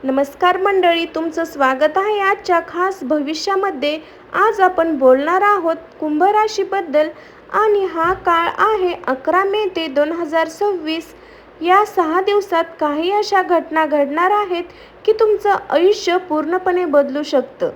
नमस्कार मंडळी, तुमचं स्वागत आहे आजच्या खास भविष्यामध्ये. आज आपण बोलणार आहोत कुंभ राशीबद्दल आणि हा काळ आहे 11 मे ते 2026. या 6 दिवसात काही अशा घटना घडणार आहेत की तुमचं आयुष्य पूर्णपणे बदलू शकतं.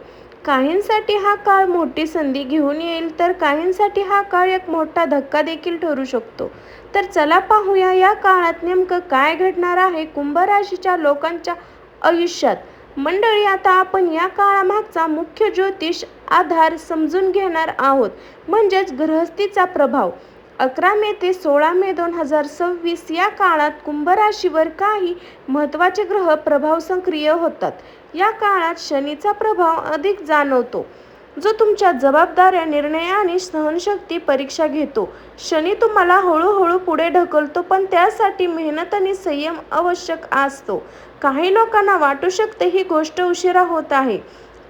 काहींसाठी हा काळ मोठी संधी घेऊन येईल, तर काहींसाठी हा काळ एक मोठा धक्का देखील ठरू शकतो. तर चला पाहूया या काळात नेमकं काय घडणार आहे कुंभ राशीच्या लोकांच्या आयुष्यात. मंडळी, आता आपण या काळामागचा मुख्य ज्योतिष आधार समजून घेणार आहोत, म्हणजेच गृहस्थीचा प्रभाव. 11 मे ते 16 मे 2026 या काळात कुंभ राशीवर काही महत्त्वाचे ग्रह प्रभाव सक्रिय होतात. या काळात शनीचा प्रभाव अधिक जाणवतो, जो तुमच्या जबाबदाऱ्या, निर्णय आणि सहनशक्ती परीक्षा घेतो. शनी तुम्हाला हळूहळू पुढे ढकलतो, पण त्यासाठी मेहनत आणि संयम आवश्यक असतो. काही लोकांना वाटू शकते ही गोष्ट उशिरा होत आहे,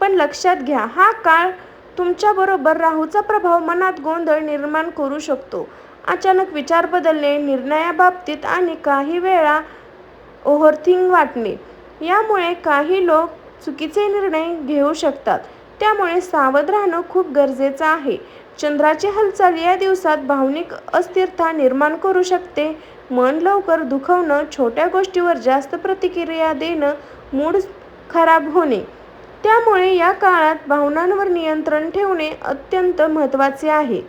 पण लक्षात घ्या, हा काळ तुमच्याबरोबर राहूचा प्रभाव मनात गोंधळ निर्माण करू शकतो. अचानक विचार बदलणे, निर्णयाबाबतीत आणि काही वेळा ओव्हरथिंक वाटणे, यामुळे काही लोक चुकीचे निर्णय घेऊ शकतात. त्यामुळे सावध राहणं खूप गरजेचं आहे. चंद्राची हालचाल या दिवसात भावनिक अस्थिरता निर्माण करू शकते. मन लवकर दुखवणं, छोट्या गोष्टीवर जास्त प्रतिक्रिया देणं, मूड खराब होणे. त्यामुळे या काळात भावनांवर नियंत्रण ठेवणे अत्यंत महत्त्वाचे आहे.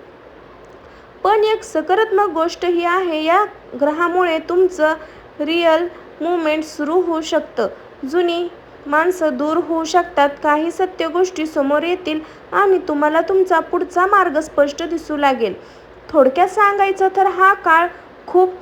पण एक सकारात्मक गोष्ट ही आहे, या ग्रहामुळे तुमचं रिअल मुवमेंट सुरू होऊ शकतं. जुनी माणसं दूर होऊ शकतात, काही सत्य गोष्टी समोर येतील आणि तुम्हाला तुमचा पुढचा मार्ग स्पष्ट दिसू लागेल. थोडक्यात सांगायचं तर हा काळ खूप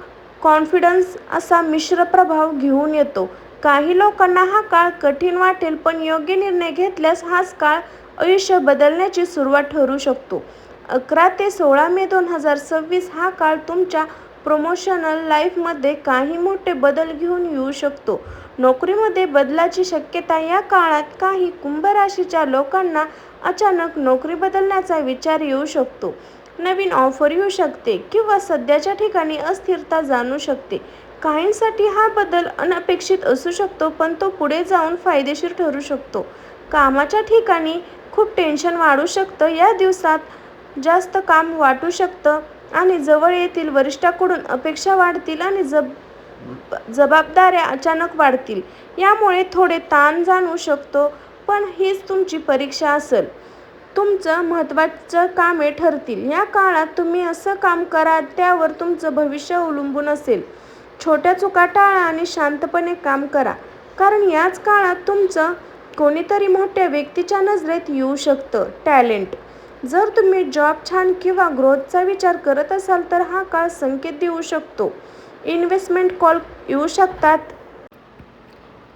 कॉन्फिडन्स असा मिश्र प्रभाव घेऊन येतो. काही लोकांना हा काळ कठीण वाटेल, पण योग्य निर्णय घेतल्यास हाच काळ आयुष्य बदलण्याची सुरुवात ठरू शकतो. 11 ते 16 मे 2026 हा काळ तुमच्या प्रोमोशनल लाईफमध्ये काही मोठे बदल घेऊन येऊ शकतो. नोकरीमध्ये बदलाची शक्यता. या काळात काही कुंभ राशीच्या लोकांना अचानक नोकरी बदलण्याचा विचार येऊ शकतो. नवीन ऑफर येऊ शकते किंवा सध्याच्या ठिकाणी अस्थिरता जाणवू शकते. काहींसाठी हा बदल अनपेक्षित असू शकतो, पण तो पुढे जाऊन फायदेशीर ठरू शकतो. कामाच्या ठिकाणी खूप टेन्शन वाढू शकतं. या दिवसात जास्त काम वाटू शकतं आणि जवळ येथील वरिष्ठांकडून अपेक्षा वाढतील आणि जबाबदाऱ्या अचानक वाढतील. यामुळे थोडे ताण जाणवू शकतो, पण हीच तुमची परीक्षा असेल. तुमचं महत्त्वाचं कामे ठरतील. या काळात तुम्ही असं काम करा त्यावर तुमचं भविष्य अवलंबून असेल. छोट्या चुका टाळा आणि शांतपणे काम करा, कारण याच काळात तुमचं कोणीतरी मोठ्या व्यक्तीच्या नजरेत येऊ शकतं. टॅलेंट. जर तुम्ही जॉब छान किंवा ग्रोथचा विचार करत असाल तर हा काळ संकेत देऊ शकतो. इन्व्हेस्टमेंट कॉल येऊ शकतात,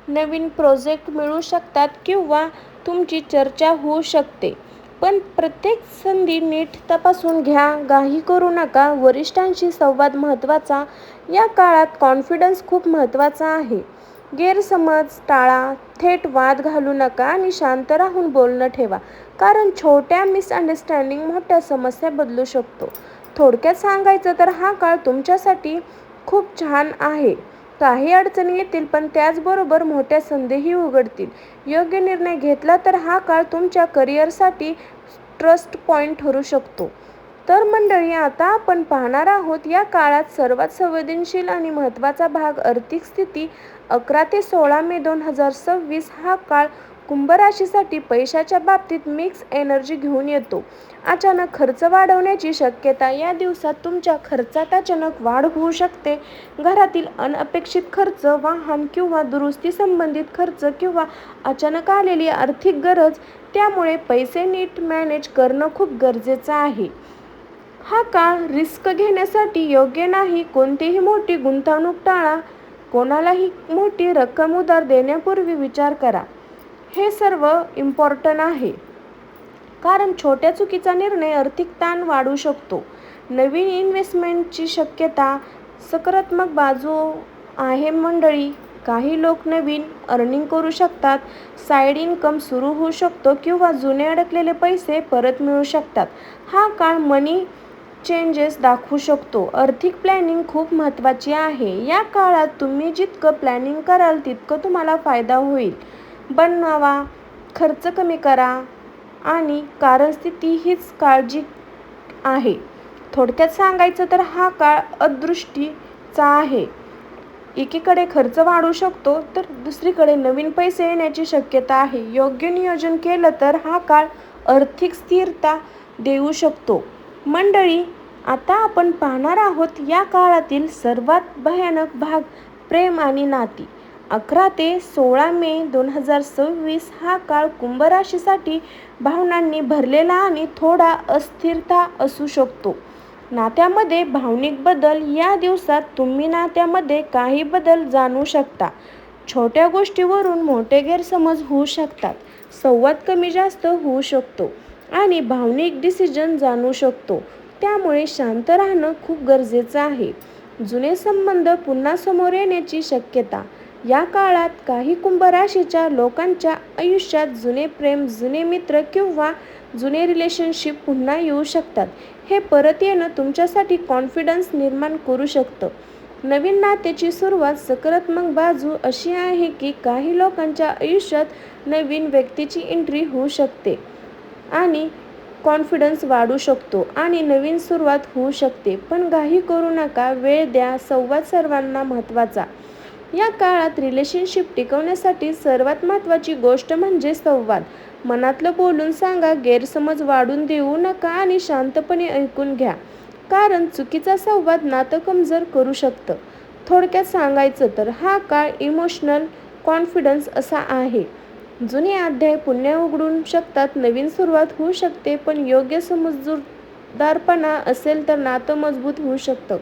नवीन प्रोजेक्ट मिळू शकतात किंवा तुमची चर्चा होऊ शकते. पण प्रत्येक संधी नीट तपासून घ्या, घाई करू नका. वरिष्ठांशी संवाद महत्त्वाचा. या काळात कॉन्फिडन्स खूप महत्त्वाचा आहे. गैरसमज टाळा, थेट वाद घालू नका आणि शांत राहून बोलणं ठेवा, कारण छोट्या मिसअंडरस्टँडिंग मोठ्या समस्या बदलू शकतो. थोडक्यात सांगायचं तर हा काळ तुमच्यासाठी खूप छान आहे. काही अडचणी येतील, पण त्याचबरोबर मोठ्या संधीही उघडतील. योग्य निर्णय घेतला तर हा काळ तुमच्या करिअरसाठी ट्रस्ट पॉईंट ठरू शकतो. तर मंडळी, आता आपण पाहणार आहोत या काळात सर्वात संवेदनशील आणि महत्त्वाचा भाग, आर्थिक स्थिती. 11 ते 16 मे 2026 हा काळ कुंभ राशीसाठी पैशाच्या बाबतीत मिक्स एनर्जी घेऊन येतो. अचानक खर्च वाढवण्याची शक्यता. या दिवसात तुमच्या खर्चात अचानक वाढ होऊ शकते. घरातील अनपेक्षित खर्च, वाहन किंवा दुरुस्ती संबंधित खर्च किंवा अचानक आलेली आर्थिक गरज. त्यामुळे पैसे नीट मॅनेज करणं खूप गरजेचं आहे. हा काळ रिस्क घेण्यासाठी योग्य नाही. कोणतीही मोठी गुंतवणूक टाळा. कोणालाही मोठी रक्कम उधार देण्यापूर्वी विचार करा. हे सर्व इम्पॉर्टंट आहे, कारण छोट्या चुकीचा निर्णय आर्थिक ताण वाढवू शकतो. नवीन इन्व्हेस्टमेंटची शक्यता. सकारात्मक बाजू आहे मंडळी. काही लोक नवीन अर्निंग करू शकतात, साईड इन्कम सुरू होऊ शकतो किंवा जुने अडकलेले पैसे परत मिळू शकतात. हा काळ मनी चेंजेस दाखवू शकतो. आर्थिक प्लॅनिंग खूप महत्त्वाची आहे. या काळात तुम्ही जितकं प्लॅनिंग कराल तितकं तुम्हाला फायदा होईल. बनवा, खर्च कमी करा आणि कारस्थिती हीच काळजी आहे. थोडक्यात सांगायचं तर हा काळ अदृष्टीचा आहे. एकीकडे खर्च वाढू शकतो तर दुसरीकडे नवीन पैसे येण्याची शक्यता आहे. योग्य नियोजन केलं तर हा काळ आर्थिक स्थिरता देऊ शकतो. मंडळी, आता आपण पाहणार आहोत या काळातील सर्वात भयानक भाग, प्रेम आणि नाती. 11 ते 16 मे 2026 हा काळ कुंभ राशीसाठी भावनांनी भरलेला आणि थोडा अस्थिरता असू शकतो. नात्यामध्ये भावनिक बदल. या दिवसात तुम्ही नात्यामध्ये काही बदल जाणू शकता. छोट्या गोष्टीवरून मोठे गैरसमज होऊ शकतात. संवाद कमी जास्त होऊ शकतो आणि भावनिक डिसिजन जाणू शकतो. त्यामुळे शांत राहणं खूप गरजेचं आहे. जुने संबंध पुन्हा समोर येण्याची शक्यता. या काळात काही कुंभ राशीच्या लोकांच्या आयुष्यात जुने प्रेम, जुने मित्र किंवा जुने रिलेशनशिप पुन्हा येऊ शकतात. हे परत येणं तुमच्यासाठी कॉन्फिडन्स निर्माण करू शकतं. नवीन नात्याची सुरुवात. सकारात्मक बाजू अशी आहे की काही लोकांच्या आयुष्यात नवीन व्यक्तीची एंट्री होऊ शकते आणि कॉन्फिडन्स वाढू शकतो आणि नवीन सुरुवात होऊ शकते. पण घाई करू नका, वेळ द्या. संवाद सर्वांना महत्त्वाचा. या काळात रिलेशनशिप टिकवण्यासाठी सर्वात महत्त्वाची गोष्ट म्हणजे संवाद. मनातलं बोलून सांगा, गैरसमज वाढून देऊ नका आणि शांतपणे ऐकून घ्या, कारण चुकीचा संवाद नातं कमजोर करू शकतं. थोडक्यात सांगायचं तर हा काळ इमोशनल कॉन्फिडन्स असा आहे. जुने अध्याय पुन्हा उघडू शकतात, नवीन सुरुवात होऊ शकते, पण योग्य समजूतदारपणा असेल तर नातं मजबूत होऊ शकतं.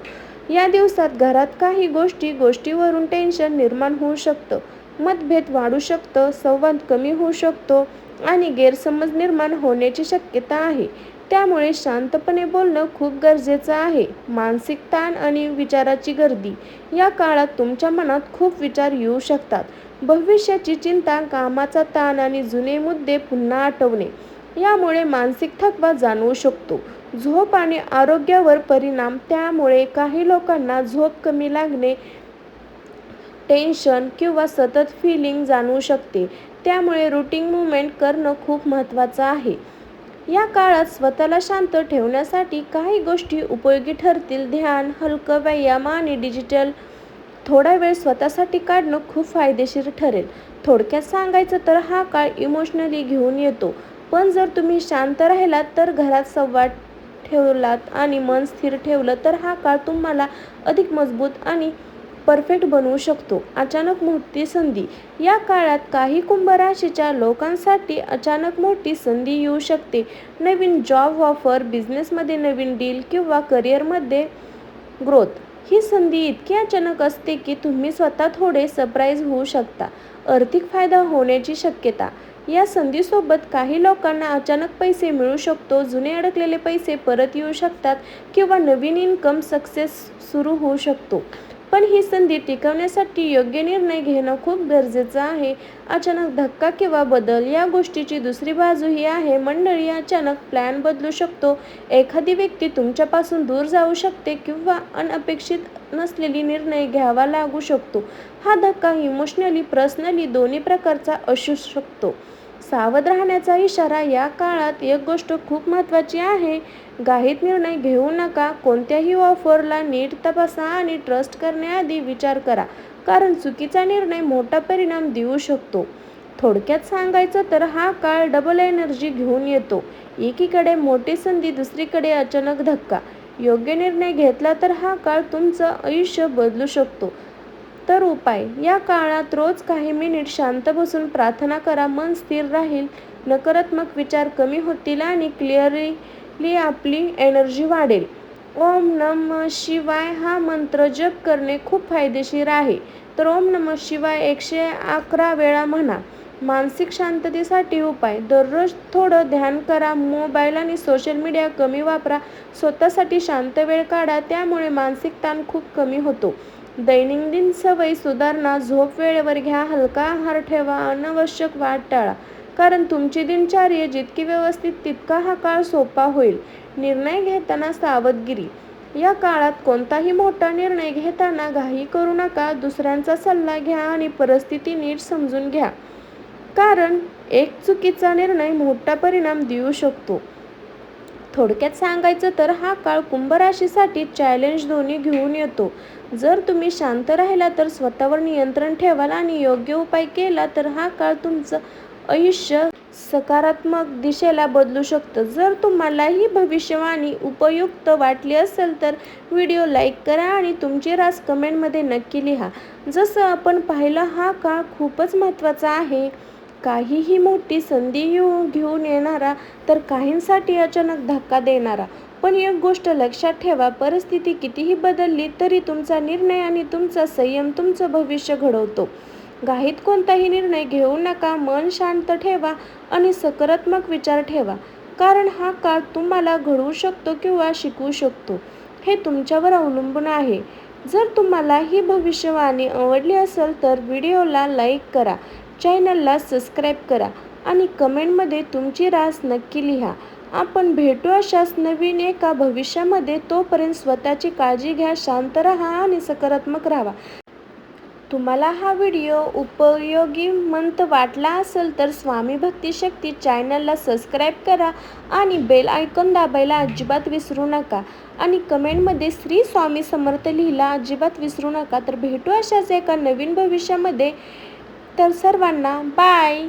या दिवसात घरात काही गोष्टीवरून टेन्शन निर्माण होऊ शकतं, मतभेद वाढू शकतं, संवाद कमी होऊ शकतो आणि गैरसमज निर्माण होण्याची शक्यता आहे. त्यामुळे शांतपणे बोलणं खूप गरजेचं आहे. मानसिक ताण आणि विचाराची गर्दी. या काळात तुमच्या मनात खूप विचार येऊ शकतात. भविष्याची चिंता, कामाचा ताण आणि जुने मुद्दे पुन्हा आठवणे यामुळे मानसिक थकवा जाणवू शकतो. झोप आणि आरोग्यावर परिणाम. त्यामुळे काही लोकांना झोप कमी लागणे, टेन्शन किंवा सतत फीलिंग जाणवू शकते. त्यामुळे रुटीन मूव्हमेंट करणं खूप महत्त्वाचं आहे. या काळात स्वतःला शांत ठेवण्यासाठी काही गोष्टी उपयोगी ठरतील. ध्यान, हलकं व्यायाम आणि डिजिटल थोडा वेळ स्वतःसाठी काढणं खूप फायदेशीर ठरेल. थोडक्यात सांगायचं तर हा काळ इमोशनली घेऊन येतो, पण जर तुम्ही शांत राहिलात तर घरात संवाद ठेवलात आणि मन स्थिर ठेवलं तर हा काळ तुम्हाला अधिक मजबूत आणि परफेक्ट बनवू शकतो. अचानक मोठी संधी. या काळात काही कुंभ राशीच्या लोकांसाठी अचानक मोठी संधी येऊ शकते. नवीन जॉब ऑफर, बिझनेसमध्ये नवीन डील किंवा करिअरमध्ये ग्रोथ. ही संधी इतकी अचानक असते की तुम्ही स्वतः थोडे सरप्राईज होऊ शकता. आर्थिक फायदा होण्याची शक्यता. या संधीसोबत काही लोकांना अचानक पैसे मिळू शकतो, जुने अडकलेले पैसे परत येऊ शकतात किंवा नवीन इन्कम सक्सेस सुरू होऊ शकतो. पण ही संधी टिकवण्यासाठी योग्य निर्णय घेणं खूप गरजेचं आहे. अचानक धक्का किंवा बदल. या गोष्टीची दुसरी बाजू ही आहे मंडळी, अचानक प्लॅन बदलू शकतो. एखादी व्यक्ती तुमच्यापासून दूर जाऊ शकते किंवा अनपेक्षित नसलेली निर्णय घ्यावा लागू शकतो. हा धक्का इमोशनली, पर्सनली दोन्ही प्रकारचा असू शकतो. सावध राहण्याचा इशारा. या काळात एक गोष्ट खूप महत्त्वाची आहे, घाईत निर्णय घेऊ नका. कोणत्याही ऑफरला नीट तपासा आणि ट्रस्ट करण्याआधी विचार करा, कारण चुकीचा निर्णय मोठा परिणाम देऊ शकतो. थोडक्यात सांगायचं तर हा काळ डबल एनर्जी घेऊन येतो. एकीकडे मोठी संधी, दुसरीकडे अचानक धक्का. योग्य निर्णय घेतला तर हा काळ तुमचं आयुष्य बदलू शकतो. तर उपाय. या काळात रोज काही मिनिट शांत बसून प्रार्थना करा, मन स्थिर राहील, नकारात्मक विचार कमी होतील आणि क्लिअरली आपली एनर्जी वाढेल. ओम नमः शिवाय हा मंत्र जप करणे खूप फायदेशीर आहे. तर ओम नमः शिवाय 111 वेळा म्हणा. मानसिक शांततेसाठी उपाय. दररोज थोडं ध्यान करा, मोबाईल आणि सोशल मीडिया कमी वापरा, स्वतःसाठी शांत वेळ काढा, त्यामुळे मानसिक ताण खूप कमी होतो. दैनंदिन सवयी सुधारणा. झोप वेळेवर घ्या, हलका आहार ठेवा, अनावश्यक वाद टाळा. कारण तुमची दिनचर्या जितकी व्यवस्थित तितका हा काळ सोपा होईल. निर्णय घेताना सावधगिरी. या काळात कोणताही मोठा निर्णय घेताना घाई करू नका. दुसऱ्यांचा सल्ला घ्या आणि परिस्थिती नीट समजून घ्या, कारण एक चुकीचा निर्णय मोठा परिणाम देऊ शकतो. थोडक्यात सांगायचं तर हा काळ कुंभ राशीसाठी चॅलेंज दोन्ही घेऊन येतो. जर तुम्ही शांत राहिला तर स्वतःवर नियंत्रण ठेवाल आणि योग्य उपाय केला तर हा काळ तुमचं आयुष्य सकारात्मक दिशेला बदलू शकतं. जर तुम्हाला ही भविष्यवाणी उपयुक्त वाटली असेल तर व्हिडिओ लाईक करा आणि तुमची रास कमेंटमध्ये नक्की लिहा. जसं आपण पाहिलं, हा काळ खूपच महत्त्वाचा आहे. काहीही मोठी संधी घेऊन येणारा, तर काहींसाठी अचानक धक्का देणारा. पण एक गोष्ट लक्षात ठेवा, परिस्थिती कितीही बदलली तरी तुमचा निर्णय आणि तुमचा संयम तुमचं भविष्य घडवतो. घाईत कोणताही निर्णय घेऊ नका. मन शांत ठेवा आणि सकारात्मक विचार ठेवा, कारण हा काळ तुम्हाला घडवू शकतो किंवा शिकवू शकतो, हे तुमच्यावर अवलंबून आहे. जर तुम्हाला ही भविष्यवाणी आवडली असेल तर व्हिडिओला लाईक करा, चॅनलला सबस्क्राईब करा आणि कमेंटमध्ये तुमची रास नक्की लिहा. आपण भेटू अशाच नवीन एका भविष्यामध्ये. तोपर्यंत स्वतःची काळजी घ्या, शांत राहा आणि सकारात्मक राहा. तुम्हाला हा व्हिडिओ उपयोगी वाटला असेल तर स्वामी भक्ती शक्ती चॅनलला सबस्क्राईब करा आणि बेल आयकॉन दाबायला अजिबात विसरू नका आणि कमेंटमध्ये श्री स्वामी समर्थ लिहिला अजिबात विसरू नका. तर भेटू अशाच एका नवीन भविष्यामध्ये. तर सर्वांना बाय.